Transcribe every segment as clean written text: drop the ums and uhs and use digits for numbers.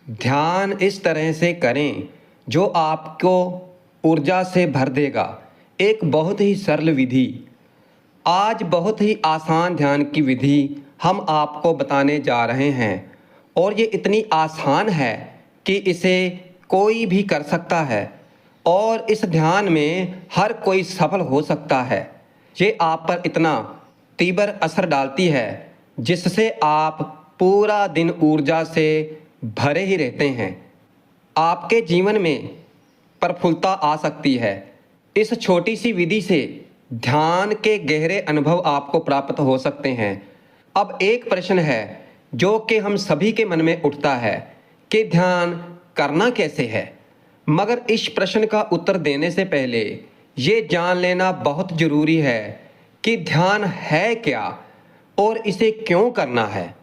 ध्यान इस तरह से करें जो आपको ऊर्जा से भर देगा। एक बहुत ही सरल विधि, आज बहुत ही आसान ध्यान की विधि हम आपको बताने जा रहे हैं और ये इतनी आसान है कि इसे कोई भी कर सकता है और इस ध्यान में हर कोई सफल हो सकता है। ये आप पर इतना तीव्र असर डालती है जिससे आप पूरा दिन ऊर्जा से भरे ही रहते हैं। आपके जीवन में प्रफुल्लता आ सकती है। इस छोटी सी विधि से ध्यान के गहरे अनुभव आपको प्राप्त हो सकते हैं। अब एक प्रश्न है जो कि हम सभी के मन में उठता है कि ध्यान करना कैसे है। मगर इस प्रश्न का उत्तर देने से पहले ये जान लेना बहुत ज़रूरी है कि ध्यान है क्या और इसे क्यों करना है।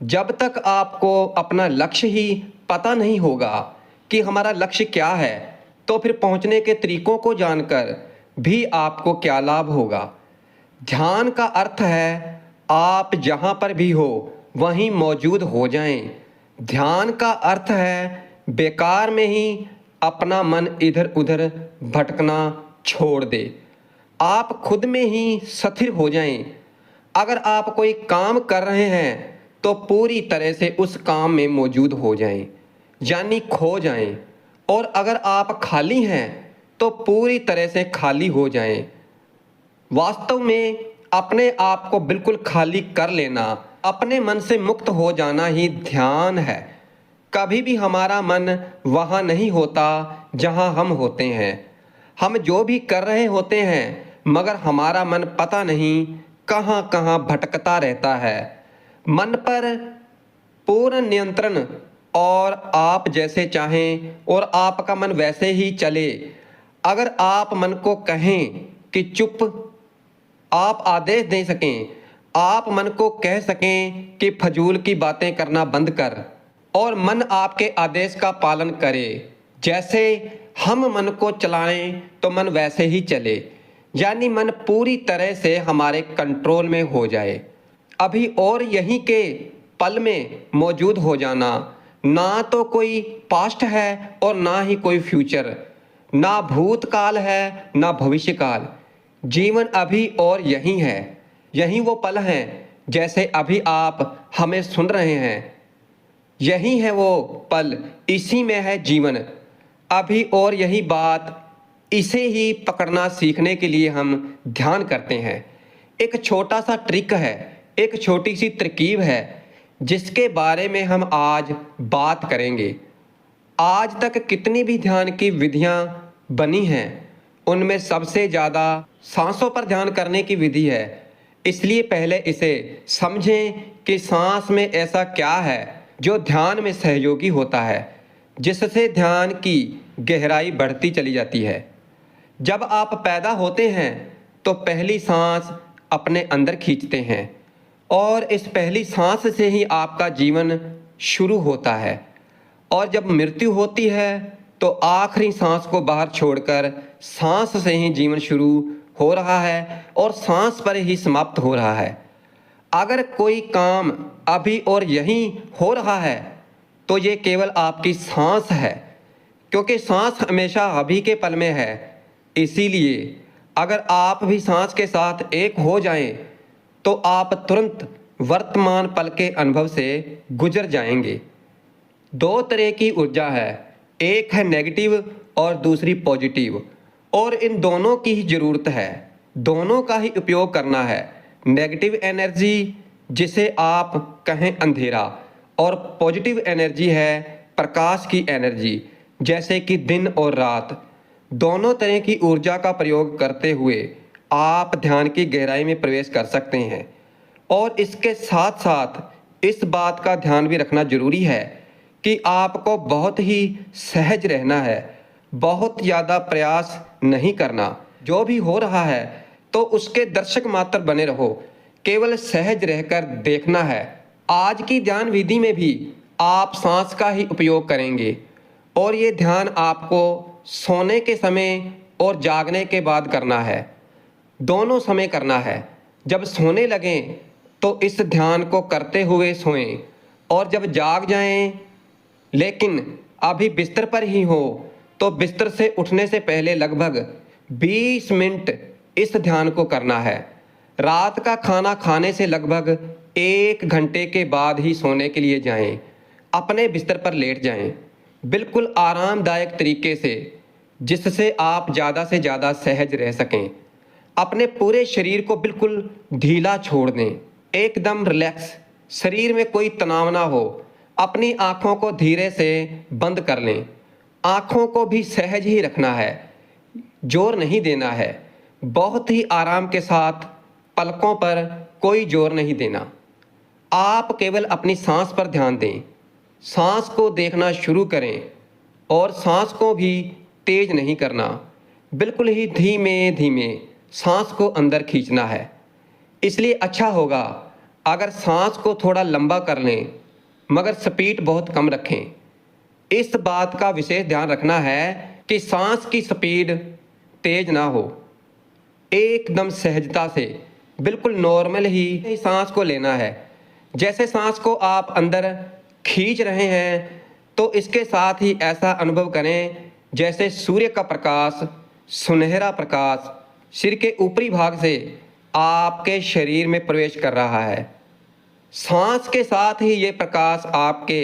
जब तक आपको अपना लक्ष्य ही पता नहीं होगा कि हमारा लक्ष्य क्या है, तो फिर पहुंचने के तरीकों को जानकर भी आपको क्या लाभ होगा। ध्यान का अर्थ है आप जहां पर भी हो वहीं मौजूद हो जाएं। ध्यान का अर्थ है बेकार में ही अपना मन इधर उधर भटकना छोड़ दे। आप खुद में ही स्थिर हो जाएं। अगर आप कोई काम कर रहे हैं तो पूरी तरह से उस काम में मौजूद हो जाएं, यानी खो जाएं। और अगर आप खाली हैं तो पूरी तरह से खाली हो जाएं। वास्तव में अपने आप को बिल्कुल खाली कर लेना, अपने मन से मुक्त हो जाना ही ध्यान है। कभी भी हमारा मन वहाँ नहीं होता जहाँ हम होते हैं। हम जो भी कर रहे होते हैं मगर हमारा मन पता नहीं कहाँ कहाँ भटकता रहता है। मन पर पूर्ण नियंत्रण और आप जैसे चाहें और आपका मन वैसे ही चले। अगर आप मन को कहें कि चुप, आप आदेश दे सकें, आप मन को कह सकें कि फजूल की बातें करना बंद कर और मन आपके आदेश का पालन करे। जैसे हम मन को चलाएं तो मन वैसे ही चले, यानी मन पूरी तरह से हमारे कंट्रोल में हो जाए। अभी और यहीं के पल में मौजूद हो जाना। ना तो कोई पास्ट है और ना ही कोई फ्यूचर, ना भूतकाल है ना भविष्यकाल। जीवन अभी और यहीं है। यही वो पल हैं जैसे अभी आप हमें सुन रहे हैं। यही है वो पल, इसी में है जीवन अभी और यही बात। इसे ही पकड़ना सीखने के लिए हम ध्यान करते हैं। एक छोटा सा ट्रिक है, एक छोटी सी तरकीब है जिसके बारे में हम आज बात करेंगे। आज तक कितनी भी ध्यान की विधियां बनी हैं उनमें सबसे ज़्यादा सांसों पर ध्यान करने की विधि है। इसलिए पहले इसे समझें कि सांस में ऐसा क्या है जो ध्यान में सहयोगी होता है, जिससे ध्यान की गहराई बढ़ती चली जाती है। जब आप पैदा होते हैं तो पहली सांस अपने अंदर खींचते हैं और इस पहली सांस से ही आपका जीवन शुरू होता है। और जब मृत्यु होती है तो आखिरी सांस को बाहर छोड़कर सांस से ही जीवन शुरू हो रहा है और सांस पर ही समाप्त हो रहा है। अगर कोई काम अभी और यहीं हो रहा है तो ये केवल आपकी सांस है, क्योंकि सांस हमेशा अभी के पल में है। इसीलिए अगर आप भी सांस के साथ एक हो जाएं तो आप तुरंत वर्तमान पल के अनुभव से गुजर जाएंगे। दो तरह की ऊर्जा है, एक है नेगेटिव और दूसरी पॉजिटिव, और इन दोनों की ही ज़रूरत है। दोनों का ही उपयोग करना है। नेगेटिव एनर्जी जिसे आप कहें अंधेरा, और पॉजिटिव एनर्जी है प्रकाश की एनर्जी, जैसे कि दिन और रात। दोनों तरह की ऊर्जा का प्रयोग करते हुए आप ध्यान की गहराई में प्रवेश कर सकते हैं। और इसके साथ साथ इस बात का ध्यान भी रखना जरूरी है कि आपको बहुत ही सहज रहना है, बहुत ज़्यादा प्रयास नहीं करना। जो भी हो रहा है तो उसके दर्शक मात्र बने रहो, केवल सहज रहकर देखना है। आज की ध्यान विधि में भी आप सांस का ही उपयोग करेंगे और ये ध्यान आपको सोने के समय और जागने के बाद करना है। दोनों समय करना है। जब सोने लगें तो इस ध्यान को करते हुए सोएं और जब जाग जाएं लेकिन अभी बिस्तर पर ही हो तो बिस्तर से उठने से पहले लगभग 20 मिनट इस ध्यान को करना है। रात का खाना खाने से लगभग 1 घंटे के बाद ही सोने के लिए जाएं। अपने बिस्तर पर लेट जाएं, बिल्कुल आरामदायक तरीके से, जिससे आप ज़्यादा से ज़्यादा सहज रह सकें। अपने पूरे शरीर को बिल्कुल ढीला छोड़ दें, एकदम रिलैक्स, शरीर में कोई तनाव ना हो। अपनी आँखों को धीरे से बंद कर लें। आँखों को भी सहज ही रखना है, जोर नहीं देना है। बहुत ही आराम के साथ पलकों पर कोई जोर नहीं देना। आप केवल अपनी सांस पर ध्यान दें। सांस को देखना शुरू करें और सांस को भी तेज नहीं करना, बिल्कुल ही धीमे धीमे सांस को अंदर खींचना है। इसलिए अच्छा होगा अगर सांस को थोड़ा लंबा कर लें, मगर स्पीड बहुत कम रखें। इस बात का विशेष ध्यान रखना है कि सांस की स्पीड तेज ना हो। एकदम सहजता से बिल्कुल नॉर्मल ही सांस को लेना है। जैसे सांस को आप अंदर खींच रहे हैं तो इसके साथ ही ऐसा अनुभव करें जैसे सूर्य का प्रकाश, सुनहरा प्रकाश सिर के ऊपरी भाग से आपके शरीर में प्रवेश कर रहा है। सांस के साथ ही ये प्रकाश आपके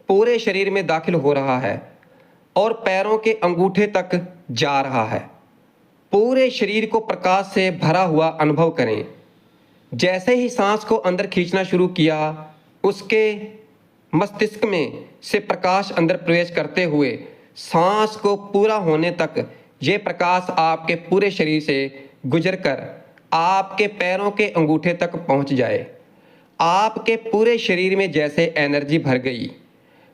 पूरे शरीर में दाखिल हो रहा है और पैरों के अंगूठे तक जा रहा है। पूरे शरीर को प्रकाश से भरा हुआ अनुभव करें। जैसे ही सांस को अंदर खींचना शुरू किया, उसके मस्तिष्क में से प्रकाश अंदर प्रवेश करते हुए सांस को पूरा होने तक ये प्रकाश आपके पूरे शरीर से गुजरकर आपके पैरों के अंगूठे तक पहुंच जाए। आपके पूरे शरीर में जैसे एनर्जी भर गई।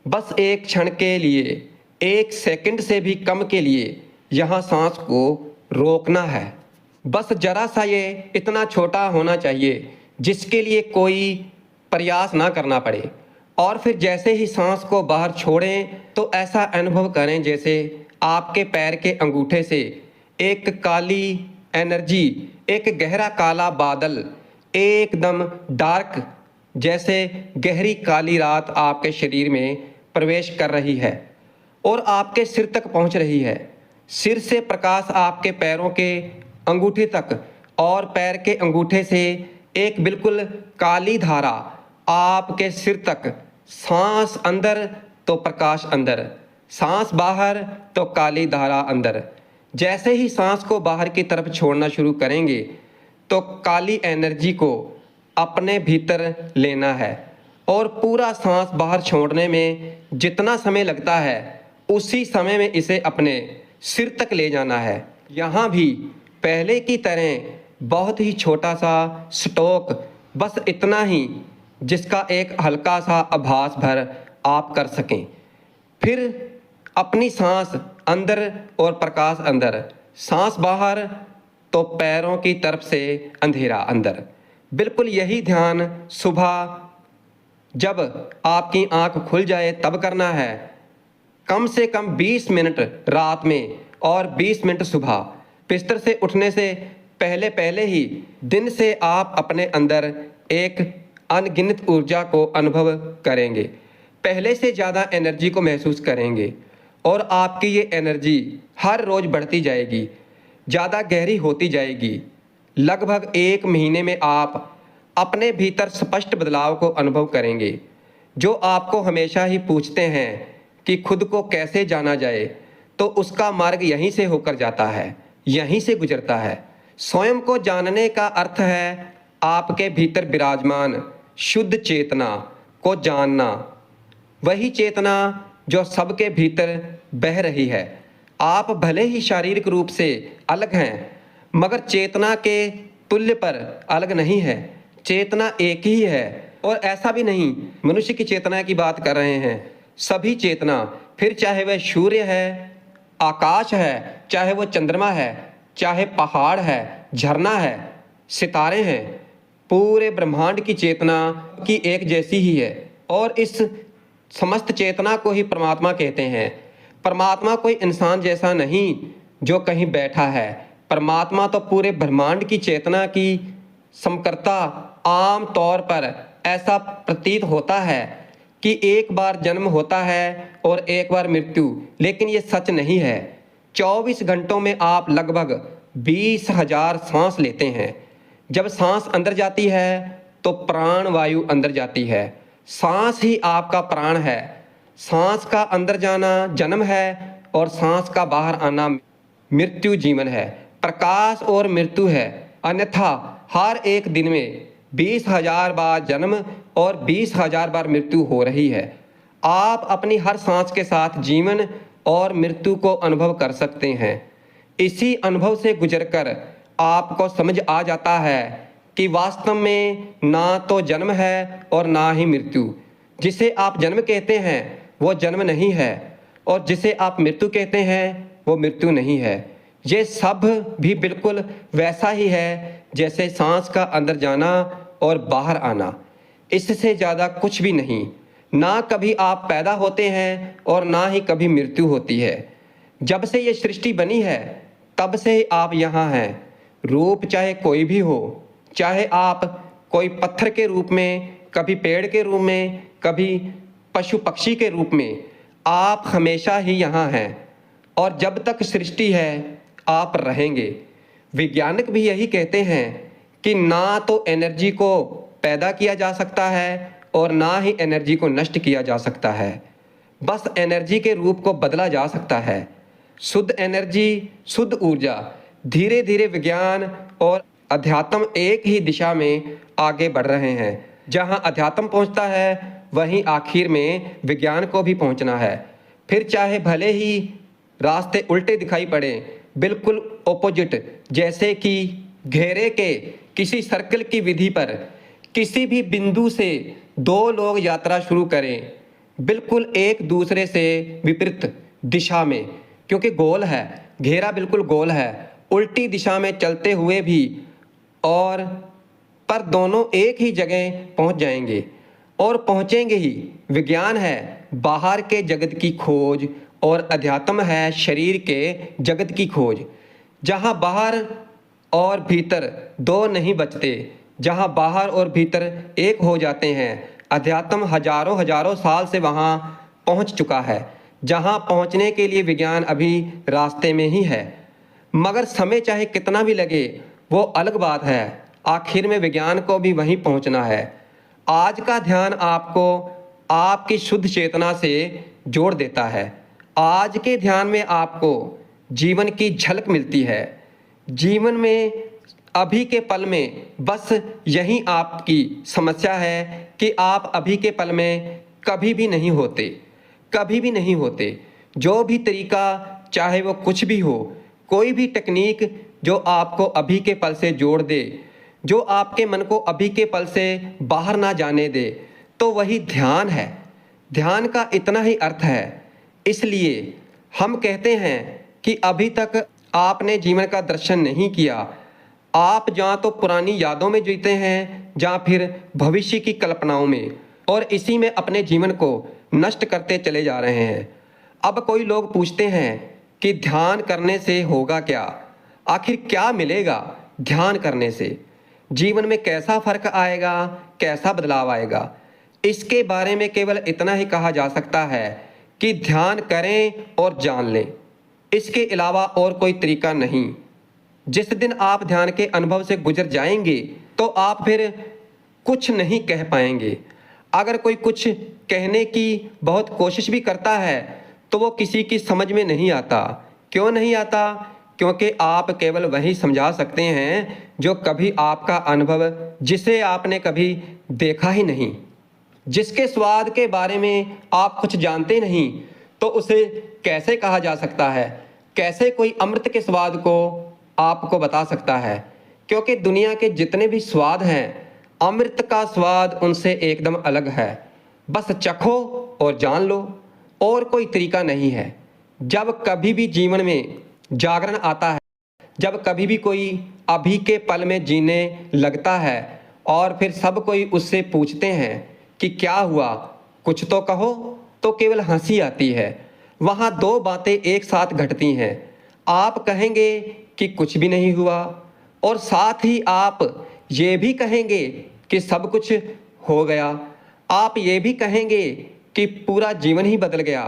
बस एक क्षण के लिए, 1 सेकंड से भी कम के लिए यहाँ सांस को रोकना है। बस जरा सा ये इतना छोटा होना चाहिए जिसके लिए कोई प्रयास ना करना पड़े। और फिर जैसे ही सांस को बाहर छोड़ें तो ऐसा अनुभव करें जैसे आपके पैर के अंगूठे से एक काली एनर्जी, एक गहरा काला बादल, एकदम डार्क, जैसे गहरी काली रात आपके शरीर में प्रवेश कर रही है और आपके सिर तक पहुंच रही है। सिर से प्रकाश आपके पैरों के अंगूठे तक और पैर के अंगूठे से एक बिल्कुल काली धारा आपके सिर तक। सांस अंदर तो प्रकाश अंदर, सांस बाहर तो काली धारा अंदर। जैसे ही सांस को बाहर की तरफ छोड़ना शुरू करेंगे तो काली एनर्जी को अपने भीतर लेना है और पूरा सांस बाहर छोड़ने में जितना समय लगता है उसी समय में इसे अपने सिर तक ले जाना है। यहाँ भी पहले की तरह बहुत ही छोटा सा स्ट्रोक, बस इतना ही जिसका एक हल्का सा आभास भर आप कर सकें। फिर अपनी सांस अंदर और प्रकाश अंदर, सांस बाहर तो पैरों की तरफ से अंधेरा अंदर। बिल्कुल यही ध्यान सुबह जब आपकी आंख खुल जाए तब करना है। कम से कम 20 मिनट रात में और 20 मिनट सुबह। बिस्तर से उठने से पहले पहले ही दिन से आप अपने अंदर एक अनगिनत ऊर्जा को अनुभव करेंगे, पहले से ज़्यादा एनर्जी को महसूस करेंगे और आपकी ये एनर्जी हर रोज़ बढ़ती जाएगी, ज़्यादा गहरी होती जाएगी। लगभग 1 महीने में आप अपने भीतर स्पष्ट बदलाव को अनुभव करेंगे। जो आपको हमेशा ही पूछते हैं कि खुद को कैसे जाना जाए, तो उसका मार्ग यहीं से होकर जाता है, यहीं से गुजरता है। स्वयं को जानने का अर्थ है आपके भीतर विराजमान शुद्ध चेतना को जानना, वही चेतना जो सबके भीतर बह रही है। आप भले ही शारीरिक रूप से अलग हैं, मगर चेतना के तुल्य पर अलग नहीं है। चेतना एक ही है और ऐसा भी नहीं मनुष्य की चेतना की बात कर रहे हैं, सभी चेतना, फिर चाहे वह सूर्य है, आकाश है, चाहे वो चंद्रमा है, चाहे पहाड़ है, झरना है, सितारे हैं, पूरे ब्रह्मांड की चेतना की एक जैसी ही है। और इस समस्त चेतना को ही परमात्मा कहते हैं। परमात्मा कोई इंसान जैसा नहीं जो कहीं बैठा है। परमात्मा तो पूरे ब्रह्मांड की चेतना की समकर्ता। आम तौर पर ऐसा प्रतीत होता है कि एक बार जन्म होता है और एक बार मृत्यु, लेकिन ये सच नहीं है। 24 घंटों में आप लगभग 20,000 सांस लेते हैं। जब सांस अंदर जाती है तो प्राण वायु अंदर जाती है। सांस ही आपका प्राण है। सांस का अंदर जाना जन्म है और सांस का बाहर आना मृत्यु जीवन है। प्रकाश और मृत्यु है। अन्यथा हर एक दिन में 20,000 बार जन्म और 20,000 बार मृत्यु हो रही है। आप अपनी हर सांस के साथ जीवन और मृत्यु को अनुभव कर सकते हैं। इसी अनुभव से गुजरकर आपको समझ आ जाता है कि वास्तव में ना तो जन्म है और ना ही मृत्यु। जिसे आप जन्म कहते हैं वो जन्म नहीं है और जिसे आप मृत्यु कहते हैं वो मृत्यु नहीं है। ये सब भी बिल्कुल वैसा ही है जैसे सांस का अंदर जाना और बाहर आना। इससे ज़्यादा कुछ भी नहीं। ना कभी आप पैदा होते हैं और ना ही कभी मृत्यु होती है। जब से ये सृष्टि बनी है तब से ही आप यहाँ हैं। रूप चाहे कोई भी हो, चाहे आप कोई पत्थर के रूप में, कभी पेड़ के रूप में, कभी पशु पक्षी के रूप में, आप हमेशा ही यहाँ हैं और जब तक सृष्टि है आप रहेंगे। वैज्ञानिक भी यही कहते हैं कि ना तो एनर्जी को पैदा किया जा सकता है और ना ही एनर्जी को नष्ट किया जा सकता है। बस एनर्जी के रूप को बदला जा सकता है। शुद्ध एनर्जी, शुद्ध ऊर्जा। धीरे धीरे विज्ञान और अध्यात्म एक ही दिशा में आगे बढ़ रहे हैं। जहां अध्यात्म पहुंचता है वहीं आखिर में विज्ञान को भी पहुंचना है। फिर चाहे भले ही रास्ते उल्टे दिखाई पड़े, बिल्कुल ऑपोजिट, जैसे कि घेरे के किसी सर्कल की विधि पर किसी भी बिंदु से दो लोग यात्रा शुरू करें, बिल्कुल एक दूसरे से विपरीत दिशा में, क्योंकि गोल है, घेरा बिल्कुल गोल है, उल्टी दिशा में चलते हुए भी और पर दोनों एक ही जगह पहुंच जाएंगे और पहुंचेंगे ही। विज्ञान है बाहर के जगत की खोज और अध्यात्म है शरीर के जगत की खोज। जहां बाहर और भीतर दो नहीं बचते, जहां बाहर और भीतर एक हो जाते हैं। अध्यात्म हजारों हजारों साल से वहां पहुंच चुका है। जहां पहुंचने के लिए विज्ञान अभी रास्ते में ही है, मगर समय चाहे कितना भी लगे वो अलग बात है। आखिर में विज्ञान को भी वहीं पहुंचना है। आज का ध्यान आपको आपकी शुद्ध चेतना से जोड़ देता है। आज के ध्यान में आपको जीवन की झलक मिलती है। जीवन में अभी के पल में बस यही आपकी समस्या है कि आप अभी के पल में कभी भी नहीं होते, कभी भी नहीं होते। जो भी तरीका, चाहे वो कुछ भी हो, कोई भी टेक्निक जो आपको अभी के पल से जोड़ दे, जो आपके मन को अभी के पल से बाहर ना जाने दे, तो वही ध्यान है। ध्यान का इतना ही अर्थ है। इसलिए हम कहते हैं कि अभी तक आपने जीवन का दर्शन नहीं किया। आप जहाँ तो पुरानी यादों में जीते हैं, जहाँ फिर भविष्य की कल्पनाओं में, और इसी में अपने जीवन को नष्ट करते चले जा रहे हैं। अब कोई लोग पूछते हैं कि ध्यान करने से होगा क्या? आखिर क्या मिलेगा ध्यान करने से? जीवन में कैसा फर्क आएगा, कैसा बदलाव आएगा? इसके बारे में केवल इतना ही कहा जा सकता है कि ध्यान करें और जान लें। इसके अलावा और कोई तरीका नहीं। जिस दिन आप ध्यान के अनुभव से गुजर जाएंगे तो आप फिर कुछ नहीं कह पाएंगे। अगर कोई कुछ कहने की बहुत कोशिश भी करता है तो वो किसी की समझ में नहीं आता। क्यों नहीं आता? क्योंकि आप केवल वही समझा सकते हैं जो कभी आपका अनुभव, जिसे आपने कभी देखा ही नहीं, जिसके स्वाद के बारे में आप कुछ जानते नहीं, तो उसे कैसे कहा जा सकता है? कैसे कोई अमृत के स्वाद को आपको बता सकता है? क्योंकि दुनिया के जितने भी स्वाद हैं, अमृत का स्वाद उनसे एकदम अलग है। बस चखो और जान लो, और कोई तरीका नहीं है। जब कभी भी जीवन में जागरण आता है, जब कभी भी कोई अभी के पल में जीने लगता है और फिर सब कोई उससे पूछते हैं कि क्या हुआ, कुछ तो कहो, तो केवल हंसी आती है। वहाँ दो बातें एक साथ घटती हैं। आप कहेंगे कि कुछ भी नहीं हुआ, और साथ ही आप ये भी कहेंगे कि सब कुछ हो गया। आप ये भी कहेंगे कि पूरा जीवन ही बदल गया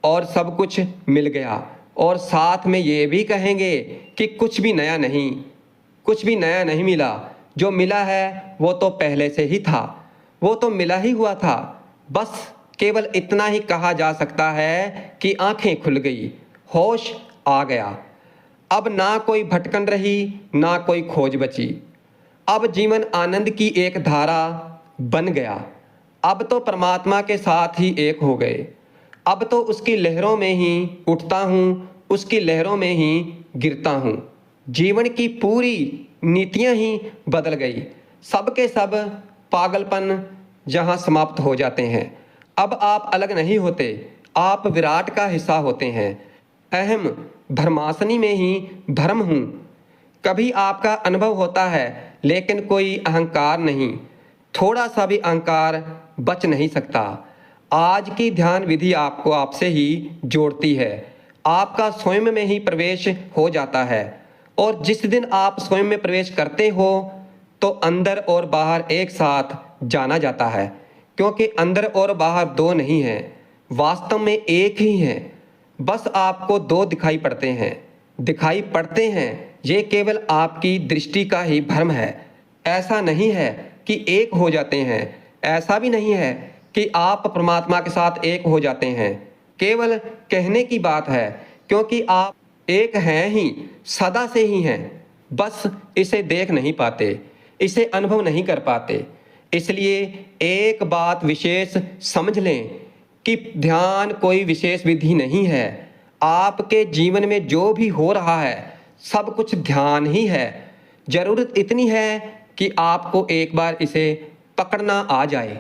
और सब कुछ मिल गया, और साथ में ये भी कहेंगे कि कुछ भी नया नहीं मिला। जो मिला है वो तो पहले से ही था, वो तो मिला ही हुआ था। बस केवल इतना ही कहा जा सकता है कि आंखें खुल गई, होश आ गया। अब ना कोई भटकन रही, ना कोई खोज बची। अब जीवन आनंद की एक धारा बन गया। अब तो परमात्मा के साथ ही एक हो गए। अब तो उसकी लहरों में ही उठता हूँ, उसकी लहरों में ही गिरता हूँ। जीवन की पूरी नीतियाँ ही बदल गई। सब के सब पागलपन जहाँ समाप्त हो जाते हैं। अब आप अलग नहीं होते, आप विराट का हिस्सा होते हैं। अहम भ्रमासनी में ही भ्रम हूँ। कभी आपका अनुभव होता है लेकिन कोई अहंकार नहीं, थोड़ा सा भी अहंकार बच नहीं सकता। आज की ध्यान विधि आपको आपसे ही जोड़ती है। आपका स्वयं में ही प्रवेश हो जाता है, और जिस दिन आप स्वयं में प्रवेश करते हो तो अंदर और बाहर एक साथ जाना जाता है, क्योंकि अंदर और बाहर दो नहीं हैं, वास्तव में एक ही हैं। बस आपको दो दिखाई पड़ते हैं। ये केवल आपकी दृष्टि का ही भ्रम है। ऐसा नहीं है कि एक हो जाते हैं, ऐसा भी नहीं है कि आप परमात्मा के साथ एक हो जाते हैं। केवल कहने की बात है, क्योंकि आप एक हैं ही, सदा से ही हैं। बस इसे देख नहीं पाते, इसे अनुभव नहीं कर पाते। इसलिए एक बात विशेष समझ लें कि ध्यान कोई विशेष विधि नहीं है। आपके जीवन में जो भी हो रहा है सब कुछ ध्यान ही है। जरूरत इतनी है कि आपको एक बार इसे पकड़ना आ जाए।